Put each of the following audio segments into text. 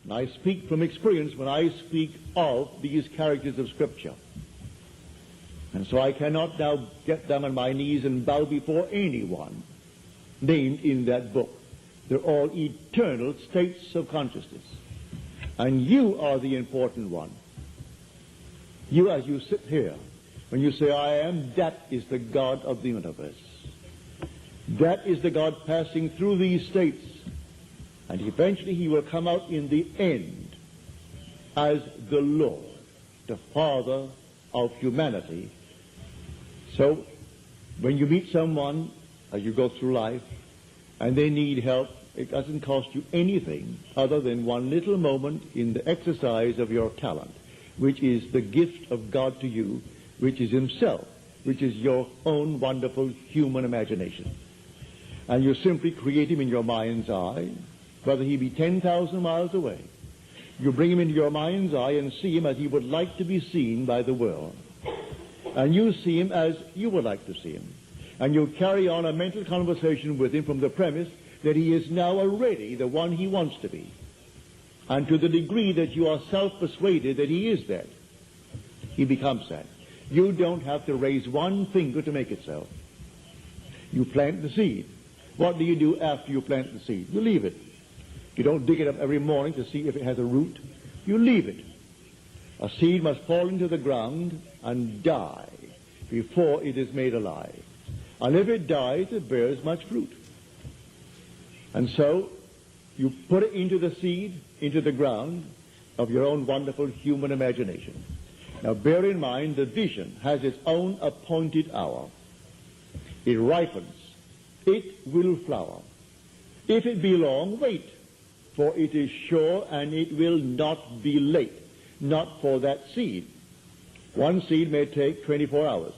and I speak from experience when I speak of these characters of Scripture. And so I cannot now get down on my knees and bow before anyone named in that book. They're all eternal states of consciousness. And you are the important one. You, as you sit here, when you say, I am, that is the God of the universe. That is the God passing through these states. And eventually he will come out in the end as the Lord, the Father of humanity. So, when you meet someone as you go through life, and they need help, it doesn't cost you anything other than one little moment in the exercise of your talent, which is the gift of God to you, which is himself, which is your own wonderful human imagination. And you simply create him in your mind's eye, whether he be 10,000 miles away. You bring him into your mind's eye and see him as he would like to be seen by the world. And you see him as you would like to see him. And you carry on a mental conversation with him from the premise that he is now already the one he wants to be. And to the degree that you are self-persuaded that he is that, he becomes that. You don't have to raise one finger to make it so. You plant the seed. What do you do after you plant the seed? You leave it. You don't dig it up every morning to see if it has a root. You leave it. A seed must fall into the ground and die before it is made alive. And if it dies, it bears much fruit. And so, you put it into the seed, into the ground of your own wonderful human imagination. Now bear in mind, the vision has its own appointed hour. It ripens. It will flower. If it be long, wait, for it is sure and it will not be late, not for that seed. One seed may take 24 hours.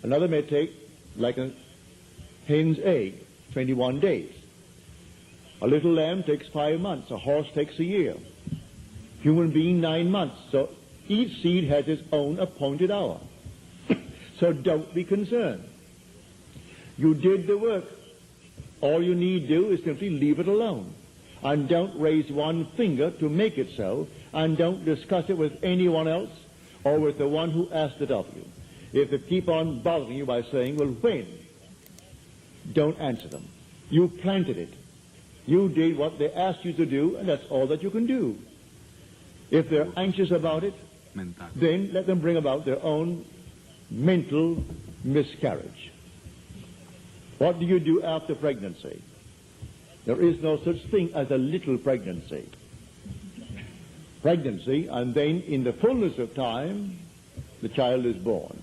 Another may take, like a hen's egg, 21 days. A little lamb takes 5 months. A horse takes a year. Human being, 9 months. So each seed has its own appointed hour. So don't be concerned. You did the work. All you need do is simply leave it alone. And don't raise one finger to make it so. And don't discuss it with anyone else or with the one who asked it of you. If they keep on bothering you by saying, well, when? Don't answer them. You planted it. You did what they asked you to do, and that's all that you can do. If they're anxious about it, then let them bring about their own mental miscarriage. What do you do after pregnancy? There is no such thing as a little pregnancy. Pregnancy, and then in the fullness of time, the child is born.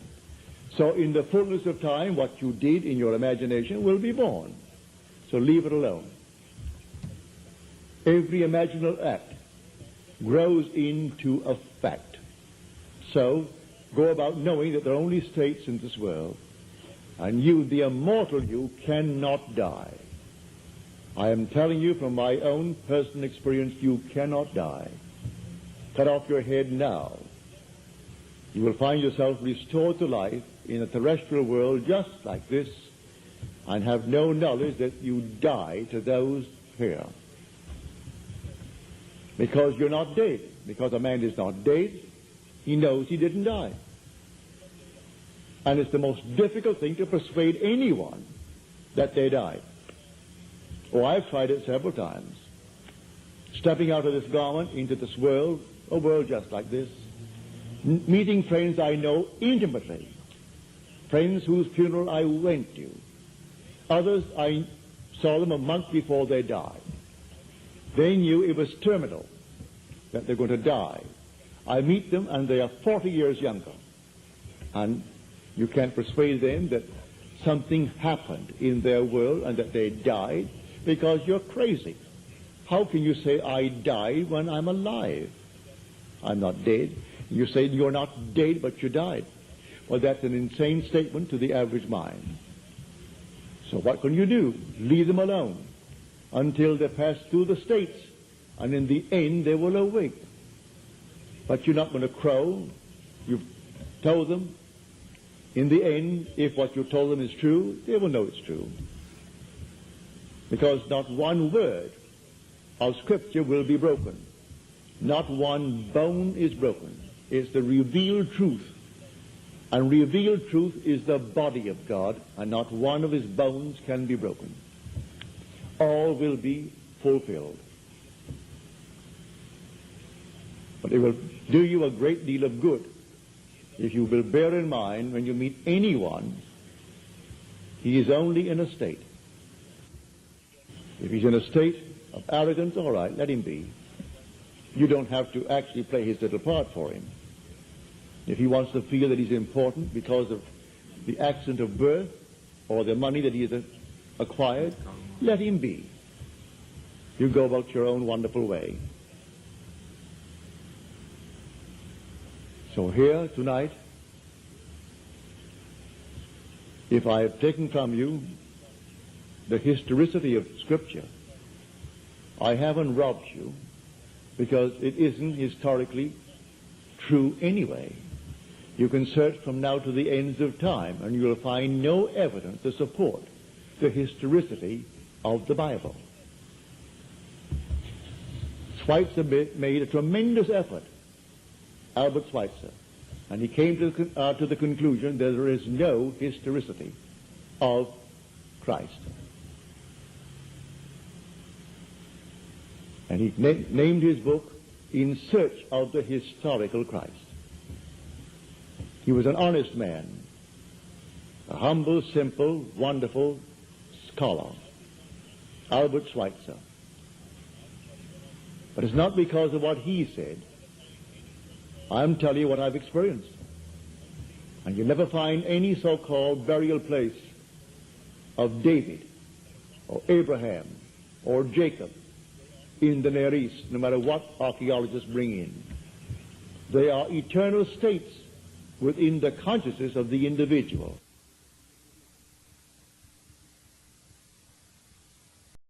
So in the fullness of time, what you did in your imagination will be born. So leave it alone. Every imaginal act grows into a fact. So go about knowing that there are only states in this world, and you, the immortal you, cannot die. I am telling you from my own personal experience, you cannot die. Cut off your head now. You will find yourself restored to life in a terrestrial world just like this, and have no knowledge that you die to those here. Because you're not dead. Because a man is not dead, he knows he didn't die. And it's the most difficult thing to persuade anyone that they died. Oh, I've tried it several times. Stepping out of this garment into this world, a world just like this, meeting friends I know intimately, friends whose funeral I went to. Others, I saw them a month before they died. They knew it was terminal, that they're going to die. I meet them and they are 40 years younger. And you can't persuade them that something happened in their world and that they died, because you're crazy. How can you say I died when I'm alive? I'm not dead. You say you're not dead, but you died. Well, that's an insane statement to the average mind. So what can you do? Leave them alone until they pass through the states, and in the end they will awake. But you're not going to crow. You've told them. In the end, if what you told them is true, they will know it's true. Because not one word of Scripture will be broken. Not one bone is broken. It's the revealed truth. And revealed truth is the body of God, and not one of his bones can be broken. All will be fulfilled. But it will do you a great deal of good if you will bear in mind when you meet anyone, he is only in a state. If he's in a state of arrogance, all right, let him be. You don't have to actually play his little part for him. If he wants to feel that he's important because of the accident of birth or the money that he has acquired, let him be. You go about your own wonderful way. So here tonight, if I have taken from you the historicity of Scripture, I haven't robbed you, because it isn't historically true anyway. You can search from now to the ends of time, and you will find no evidence to support the historicity of the Bible. Schweitzer made a tremendous effort, Albert Schweitzer, and he came to the conclusion that there is no historicity of Christ. And he named his book In Search of the Historical Christ. He was an honest man, a humble, simple, wonderful scholar, Albert Schweitzer. But it's not because of what he said. I'm telling you what I've experienced. And you'll never find any so-called burial place of David or Abraham or Jacob in the Near East, no matter what archaeologists bring in. They are eternal states within the consciousness of the individual.